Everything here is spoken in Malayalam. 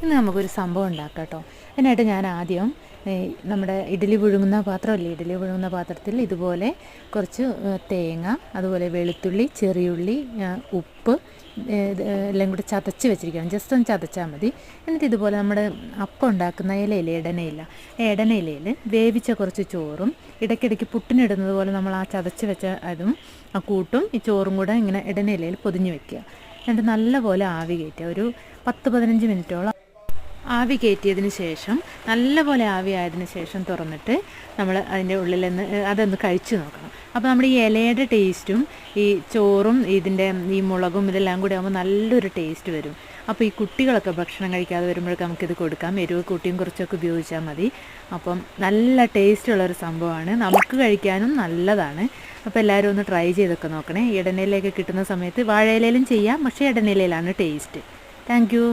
ഇന്ന് നമുക്കൊരു സംഭവം ഉണ്ടാക്കാം കേട്ടോ. അതിനായിട്ട് ഞാൻ ആദ്യം നമ്മുടെ ഇഡ്ഡലി പുഴുങ്ങുന്ന പാത്രമല്ലേ, ഇഡ്ഡലി പുഴുങ്ങുന്ന പാത്രത്തിൽ ഇതുപോലെ കുറച്ച് തേങ്ങ, അതുപോലെ വെളുത്തുള്ളി, ചെറിയുള്ളി, ഉപ്പ് എല്ലാം കൂടി ചതച്ച് വെച്ചിരിക്കണം. ജസ്റ്റ് ഒന്ന് ചതച്ചാൽ മതി. എന്നിട്ട് ഇതുപോലെ നമ്മുടെ അപ്പം ഉണ്ടാക്കുന്ന ഇലയില്ലേ, ഇടനയില, ഇടനയിലയിൽ വേവിച്ച കുറച്ച് ചോറും ഇടയ്ക്കിടയ്ക്ക് പുട്ടിനിടുന്നത് പോലെ നമ്മൾ ആ ചതച്ച് വെച്ച അതും ആ കൂട്ടും ഈ ചോറും കൂടെ ഇങ്ങനെ ഇടനയിലയിൽ പൊതിഞ്ഞ് വെക്കുക. എന്നിട്ട് നല്ലപോലെ ആവി കയറ്റുക. ഒരു 10-15 മിനിറ്റോളം ആവി കയറ്റിയതിന് ശേഷം, നല്ലപോലെ ആവി ആയതിനു ശേഷം തുറന്നിട്ട് നമ്മൾ അതിൻ്റെ ഉള്ളിൽ നിന്ന് അതൊന്ന് കഴിച്ചു നോക്കണം. അപ്പോൾ നമ്മുടെ ഈ ഇലയുടെ ടേസ്റ്റും ഈ ചോറും ഇതിൻ്റെ ഈ മുളകും ഇതെല്ലാം കൂടി ആകുമ്പോൾ നല്ലൊരു ടേസ്റ്റ് വരും. അപ്പോൾ ഈ കുട്ടികളൊക്കെ ഭക്ഷണം കഴിക്കാതെ വരുമ്പോഴൊക്കെ നമുക്കിത് കൊടുക്കാം. എരിവ് കൂട്ടിയും കുറച്ചൊക്കെ ഉപയോഗിച്ചാൽ മതി. അപ്പം നല്ല ടേസ്റ്റുള്ളൊരു സംഭവമാണ്, നമുക്ക് കഴിക്കാനും നല്ലതാണ്. അപ്പോൾ എല്ലാവരും ഒന്ന് ട്രൈ ചെയ്തൊക്കെ നോക്കണേ. ഇടനയിലൊക്കെ കിട്ടുന്ന സമയത്ത് വാഴയിലയിലും ചെയ്യാം, പക്ഷേ ഇടനയിലയിലാണ് ടേസ്റ്റ്. Thank you.